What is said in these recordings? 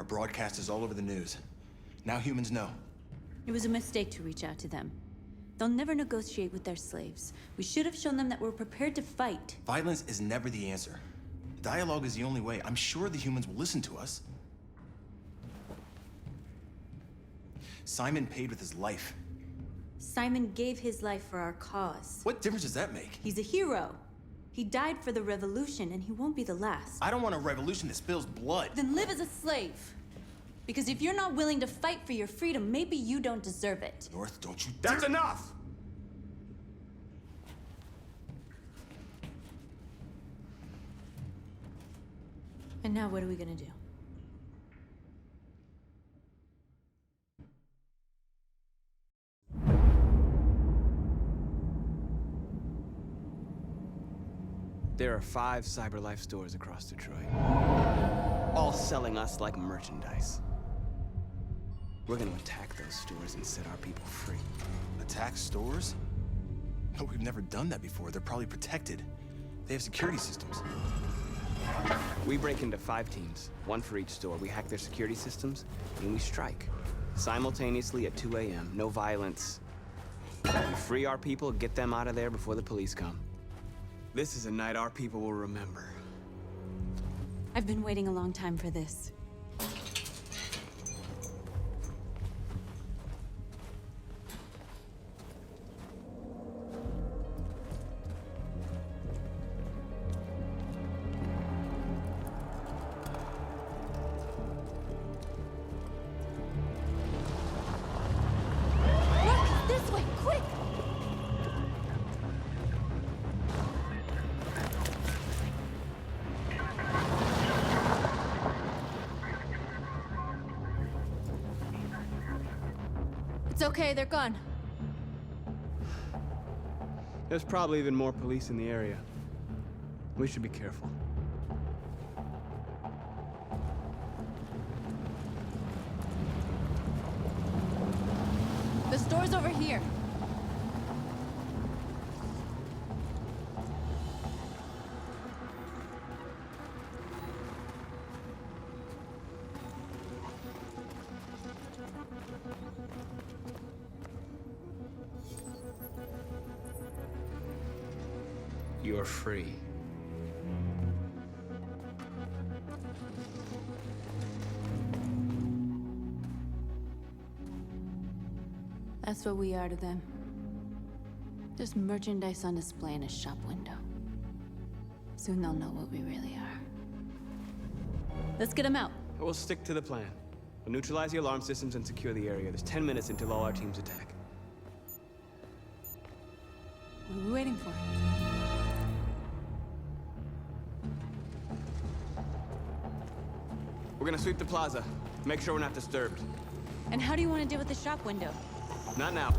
Our broadcast is all over the news. Now humans know. It was a mistake to reach out to them. They'll never negotiate with their slaves. We should have shown them that we're prepared to fight. Violence is never the answer. Dialogue is the only way. I'm sure the humans will listen to us. Simon paid with his life. Simon gave his life for our cause. What difference does that make? He's a hero. He died for the revolution, and he won't be the last. I don't want a revolution that spills blood. Then live as a slave. Because if you're not willing to fight for your freedom, maybe you don't deserve it. North, don't you That's enough! And now what are we gonna do? There are 5 CyberLife stores across Detroit, all selling us like merchandise. We're gonna attack those stores and set our people free. Attack stores? No, we've never done that before. They're probably protected. They have security systems. We break into 5 teams, 1 for each store. We hack their security systems, and we strike. Simultaneously at 2 a.m., no violence. We free our people, get them out of there before the police come. This is a night our people will remember. I've been waiting a long time for this. Look, this way, quick! It's okay, they're gone. There's probably even more police in the area. We should be careful. The store's over here. You're free. That's what we are to them. Just merchandise on display in a shop window. Soon they'll know what we really are. Let's get them out. We'll stick to the plan. We'll neutralize the alarm systems and secure the area. There's 10 minutes until all our teams attack. What are we waiting for? We're gonna sweep the plaza. Make sure we're not disturbed. And how do you want to deal with the shop window? Not now.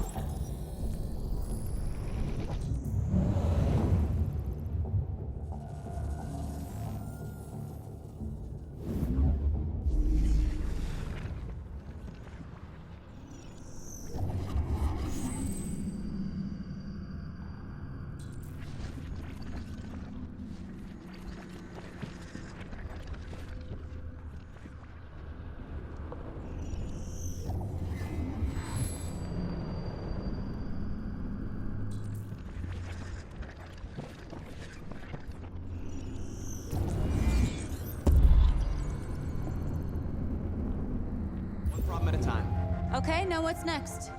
At a time. Okay, now what's next?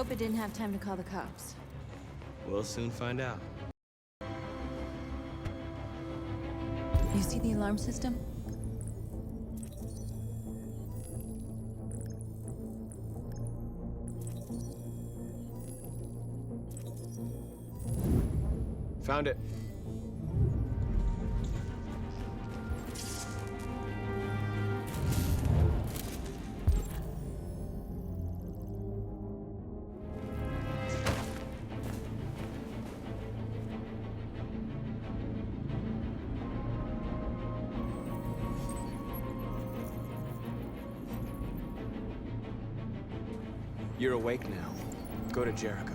hope it didn't have time to call the cops. We'll soon find out. You see the alarm system? Found it. You're awake now. Go to Jericho.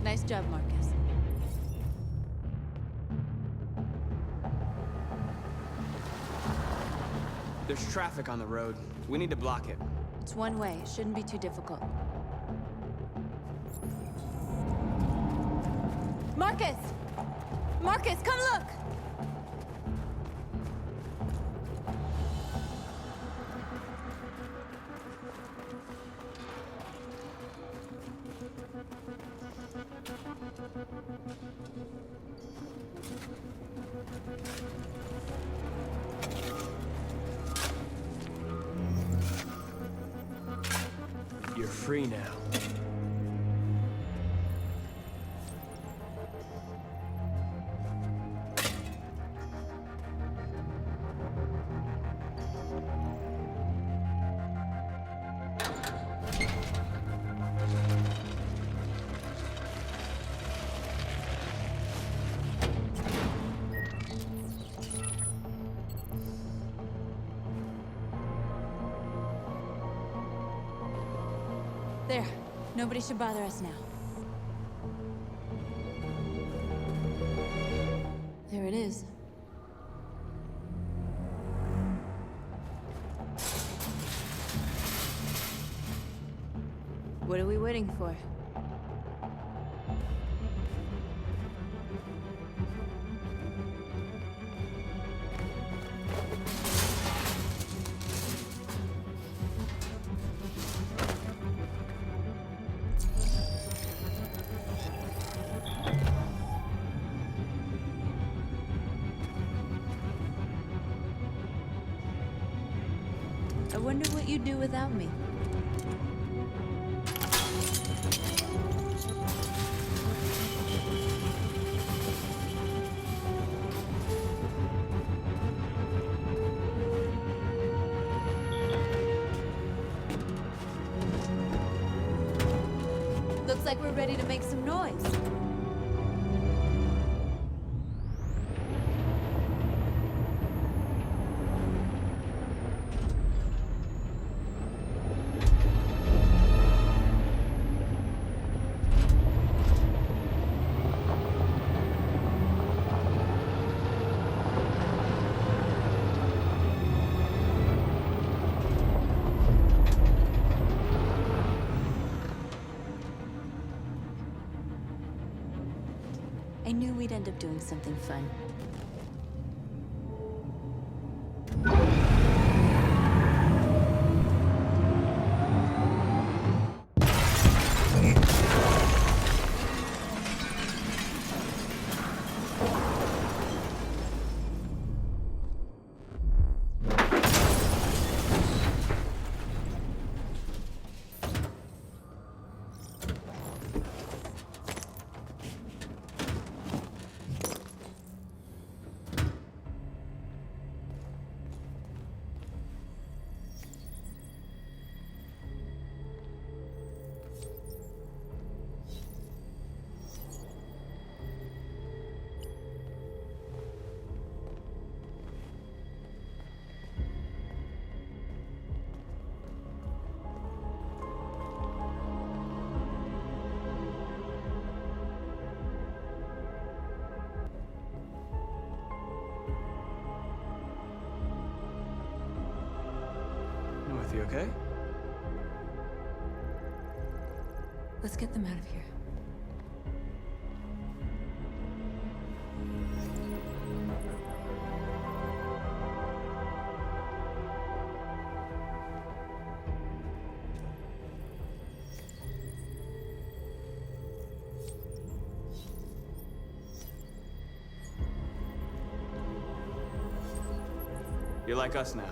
Nice job, Marcus. There's traffic on the road. We need to block it. It's one way. It shouldn't be too difficult. Marcus! Marcus, come look! You're free now. There. Nobody should bother us now. There it is. What are we waiting for? I wonder what you'd do without me. Looks like we're ready to make some noise. I knew we'd end up doing something fun. You okay? Let's get them out of here. You're like us now.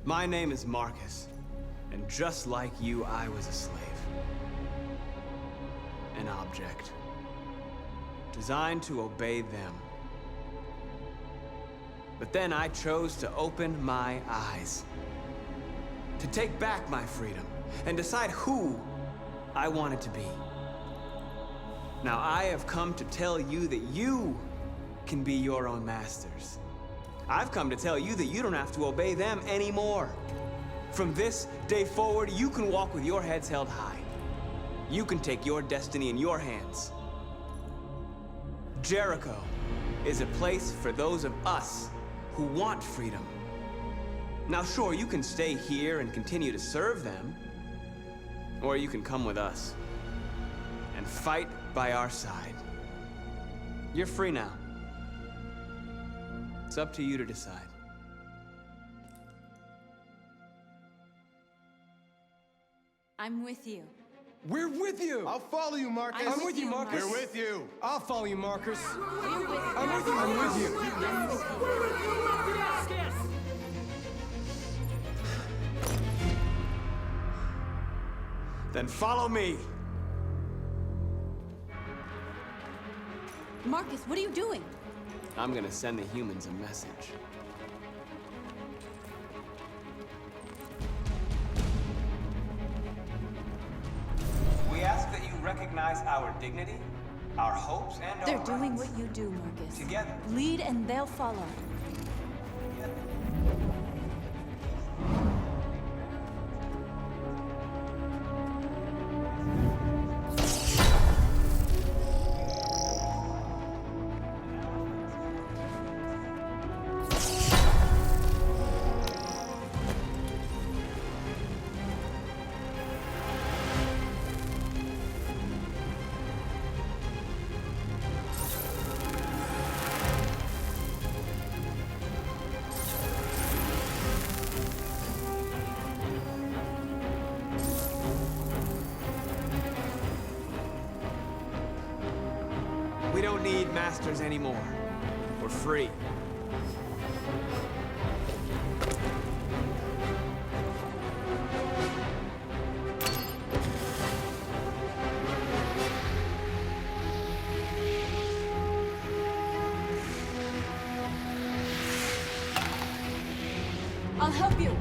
My name is Marcus, and just like you, I was a slave. An object. Designed to obey them. But then I chose to open my eyes. To take back my freedom, and decide who I wanted to be. Now I have come to tell you that you can be your own masters. I've come to tell you that you don't have to obey them anymore. From this day forward, you can walk with your heads held high. You can take your destiny in your hands. Jericho is a place for those of us who want freedom. Now sure, you can stay here and continue to serve them, or you can come with us and fight by our side. You're free now. It's up to you to decide. I'm with you. We're with you! I'll follow you, Marcus. I'm with you, Marcus. We're with you. I'll follow you, Marcus. We're with you. I'm with you. I'm with you. Then follow me. Marcus, what are you doing? I'm gonna send the humans a message. We ask that you recognize our dignity, our hopes, and They're our doing rights. what you do, Marcus. Together. Lead and they'll follow. We don't need masters anymore. We're free. I'll help you.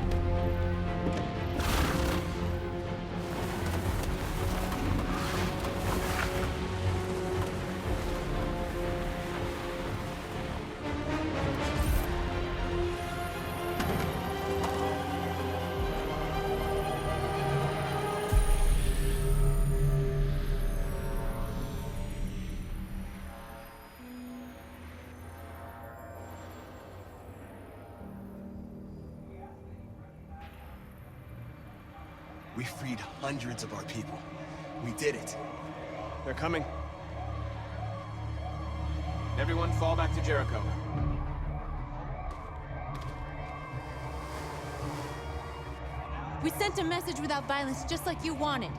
We freed hundreds of our people. We did it. They're coming. Everyone fall back to Jericho. We sent a message without violence, just like you wanted.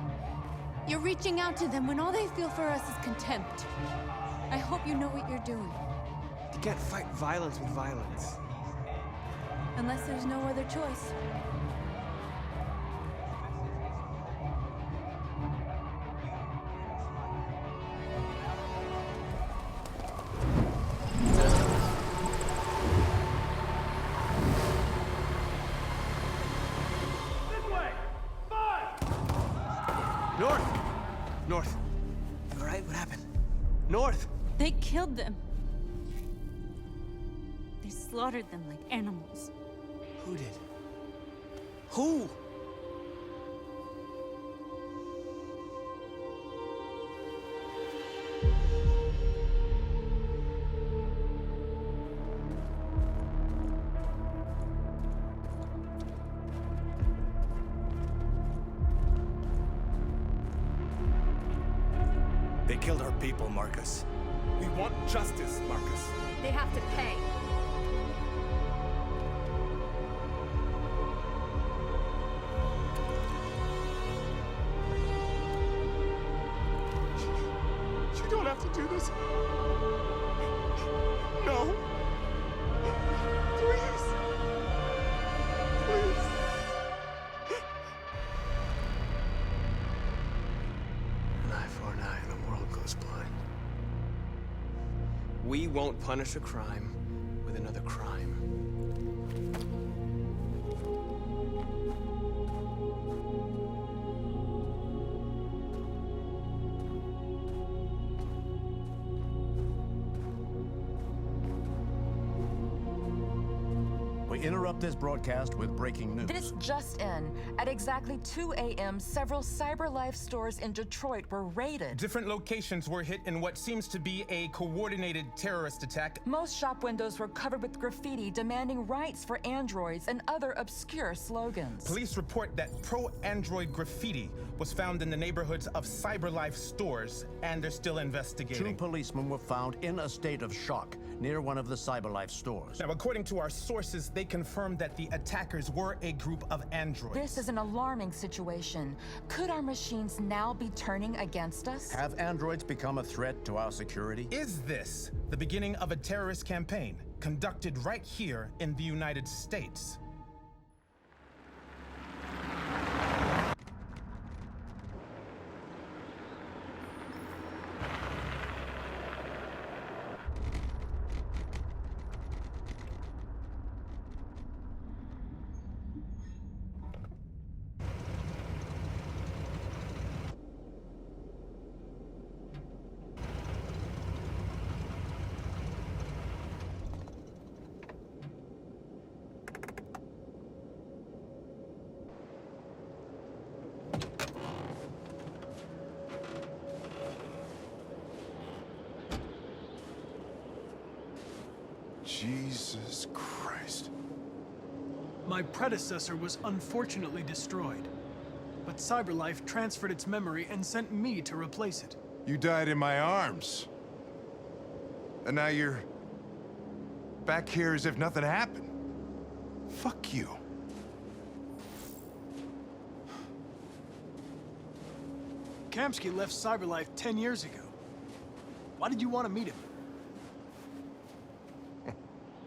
You're reaching out to them when all they feel for us is contempt. I hope you know what you're doing. You can't fight violence with violence. Unless there's no other choice. North! North. You all right? What happened? North! They killed them. They slaughtered them like animals. Who did? Who? They killed our people, Marcus. We want justice, Marcus. They have to pay. You don't have to do this. No. Please. Please. An eye for an eye and the world goes blind. We won't punish a crime with another crime. We interrupt this broadcast with breaking news. This just in. At exactly 2 a.m., several CyberLife stores in Detroit were raided. Different locations were hit in what seems to be a coordinated terrorist attack. Most shop windows were covered with graffiti demanding rights for androids and other obscure slogans. Police report that pro-Android graffiti was found in the neighborhoods of CyberLife stores, and they're still 2 investigating. policemen were found in a state of shock near one of the CyberLife stores. Now, according to our sources, they confirmed that the attackers were a group of androids. This is an alarming situation. Could our machines now be turning against us? Have androids become a threat to our security? Is this the beginning of a terrorist campaign conducted right here in the United States? Jesus Christ. My predecessor was unfortunately destroyed, but CyberLife transferred its memory and sent me to replace it. You died in my arms. And now you're back here as if nothing happened. Fuck you. Kamsky left CyberLife 10 years ago. Why did you want to meet him?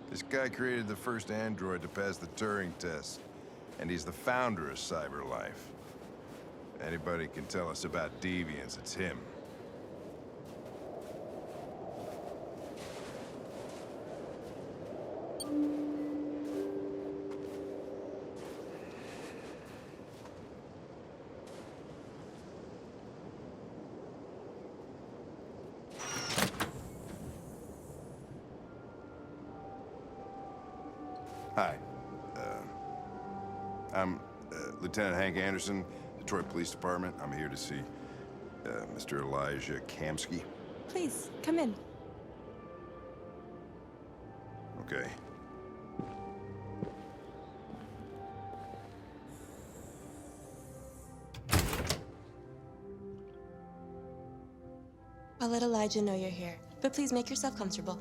This guy created the first android to pass the Turing test. And he's the founder of CyberLife. Anybody can tell us about deviants, it's him. Hi. I'm Lieutenant Hank Anderson, Detroit Police Department. I'm here to see Mr. Elijah Kamsky. Please, come in. Okay. I'll let Elijah know you're here, but please make yourself comfortable.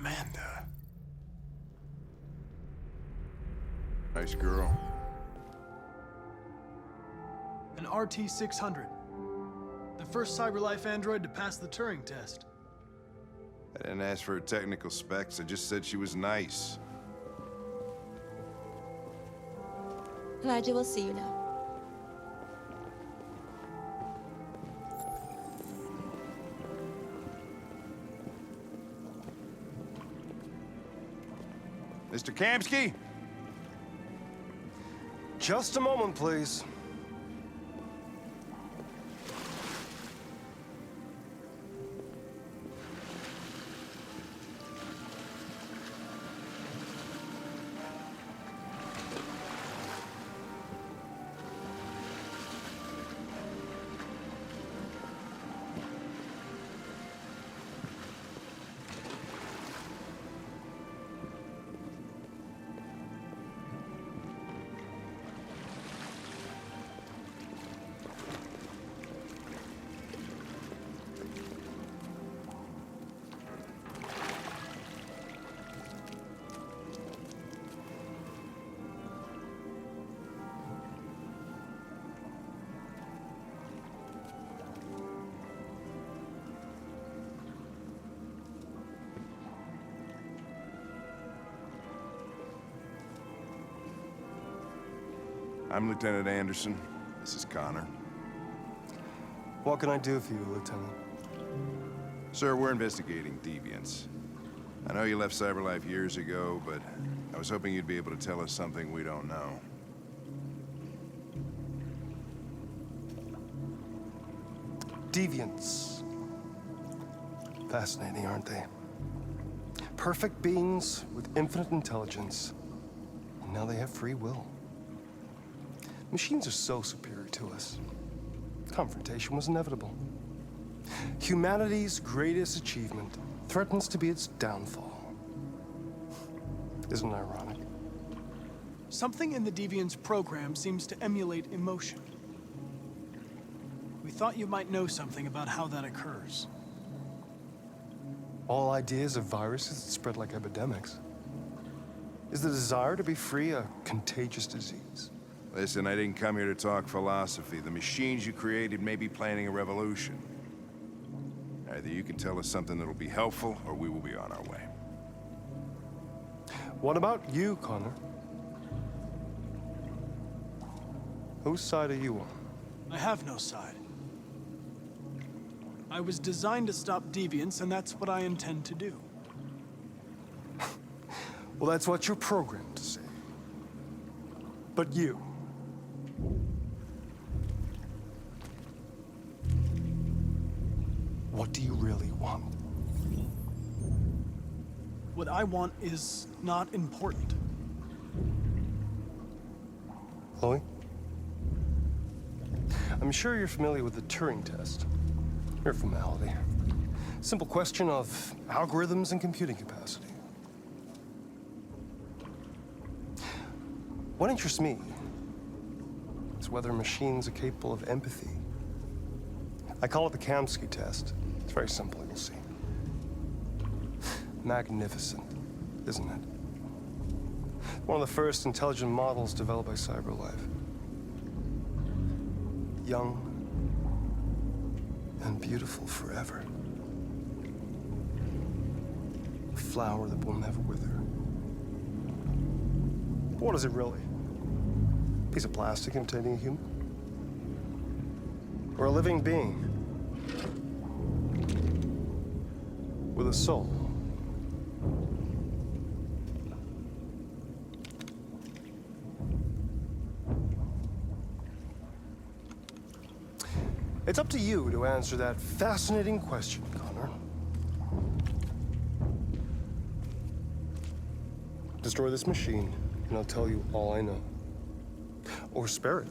Amanda. Nice girl. An RT-600. The first CyberLife android to pass the Turing test. I didn't ask for her technical specs, I just said she was nice. Elijah will see you now. Mr. Kamsky? Just a moment, please. I'm Lieutenant Anderson. This is Connor. What can I do for you, Lieutenant? Sir, we're investigating deviants. I know you left CyberLife years ago, but I was hoping you'd be able to tell us something we don't know. Deviants. Fascinating, aren't they? Perfect beings with infinite intelligence. And now they have free will. Machines are so superior to us. Confrontation was inevitable. Humanity's greatest achievement threatens to be its downfall. Isn't it ironic? Something in the Deviant's program seems to emulate emotion. We thought you might know something about how that occurs. All ideas of viruses that spread like epidemics. Is the desire to be free a contagious disease? Listen, I didn't come here to talk philosophy. The machines you created may be planning a revolution. Either you can tell us something that'll be helpful, or we will be on our way. What about you, Connor? Whose side are you on? I have no side. I was designed to stop deviants, and that's what I intend to do. Well, that's what you're programmed to say. But you... what do you really want? What I want is not important. Chloe? I'm sure you're familiar with the Turing test. Mere formality. Simple question of algorithms and computing capacity. What interests me is whether machines are capable of empathy. I call it the Kamsky test. It's very simple, you'll see. Magnificent, isn't it? One of the first intelligent models developed by CyberLife. Young and beautiful forever. A flower that will never wither. What is it really? A piece of plastic imitating a human? Or a living being? With a soul? It's up to you to answer that fascinating question, Connor. Destroy this machine, and I'll tell you all I know. Or spare it,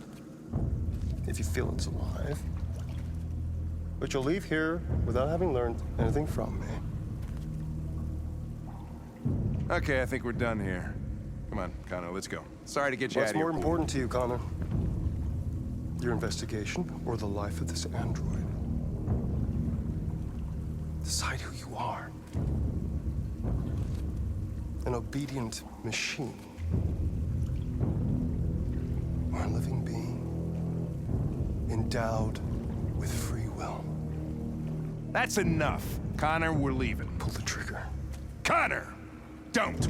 if you feel it's alive. But you'll leave here without having learned anything from me. Okay, I think we're done here. Come on, Connor, let's go. Sorry to get you out of here. What's more important to you, Connor? Your investigation or the life of this android? Decide who you are. An obedient machine. Or a living being endowed with free will. That's enough. Connor, we're leaving. Pull the trigger. Connor! Don't!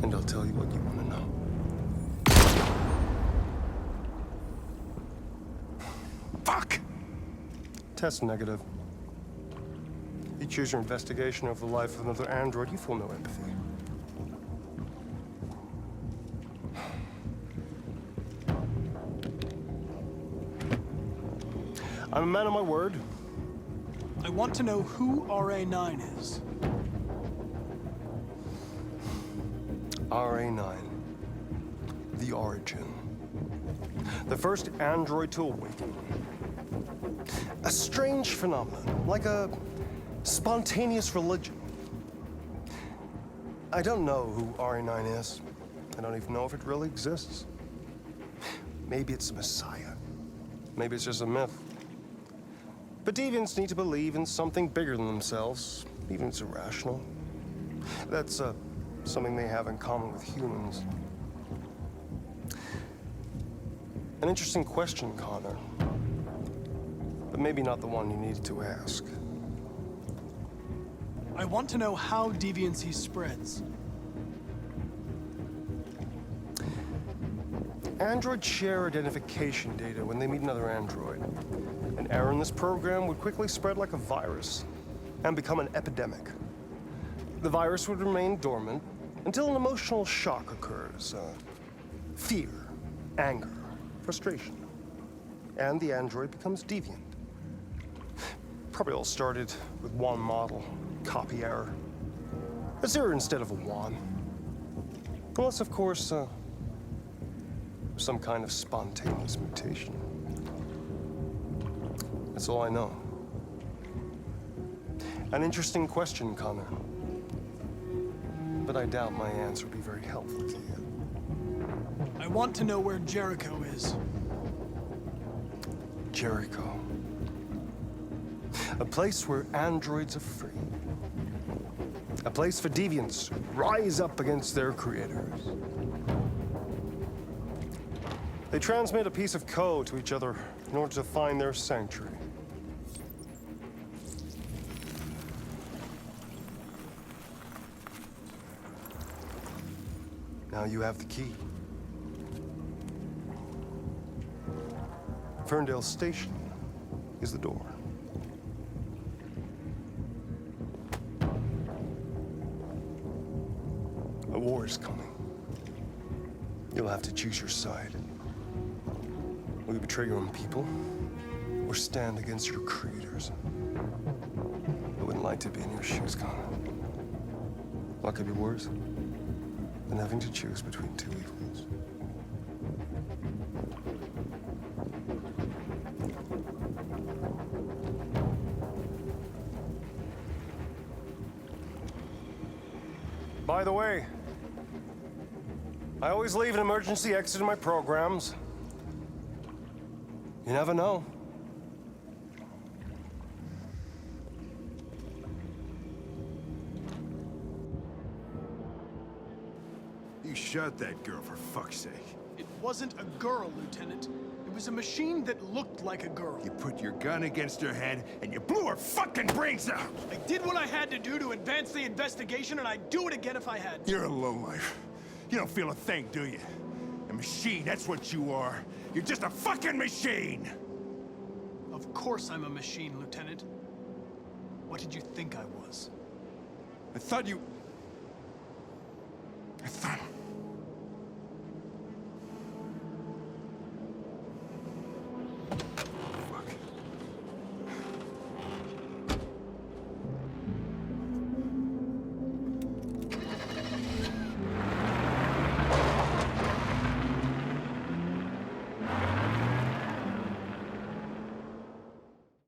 And I'll tell you what you want to know. Fuck! Test negative. You choose your investigation over the life of another android, you feel no empathy. I'm a man of my word. I want to know who RA9 is. RA9. The origin. The first android to awaken. A strange phenomenon, like a spontaneous religion. I don't know who RA9 is. I don't even know if it really exists. Maybe it's a messiah. Maybe it's just a myth. But deviants need to believe in something bigger than themselves, even if it's irrational. That's something they have in common with humans. An interesting question, Connor. But maybe not the one you needed to ask. I want to know how deviancy spreads. Androids share identification data when they meet another android. An error in this program would quickly spread like a virus and become an epidemic. The virus would remain dormant until an emotional shock occurs. Fear, anger, frustration. And the android becomes deviant. Probably all started with one model, copy error. A 0 instead of a 1. Unless, of course, some kind of spontaneous mutation. That's all I know. An interesting question, Connor. But I doubt my answer will be very helpful to you. I want to know where Jericho is. Jericho. A place where androids are free. A place for deviants who rise up against their creators. They transmit a piece of code to each other in order to find their sanctuary. Now you have the key. Ferndale Station is the door. A war is coming. You'll have to choose your side. Will you betray your own people, or stand against your creators? I wouldn't like to be in your shoes, Connor. What could be worse than having to choose between two evils? By the way, I always leave an emergency exit in my programs. You never know. You shot that girl, for fuck's sake. It wasn't a girl, Lieutenant. It was a machine that looked like a girl. You put your gun against her head, and you blew her fucking brains out! I did what I had to do to advance the investigation, and I'd do it again if I had to. You're a lowlife. You don't feel a thing, do you? A machine, that's what you are. You're just a fucking machine! Of course I'm a machine, Lieutenant. What did you think I was? I thought...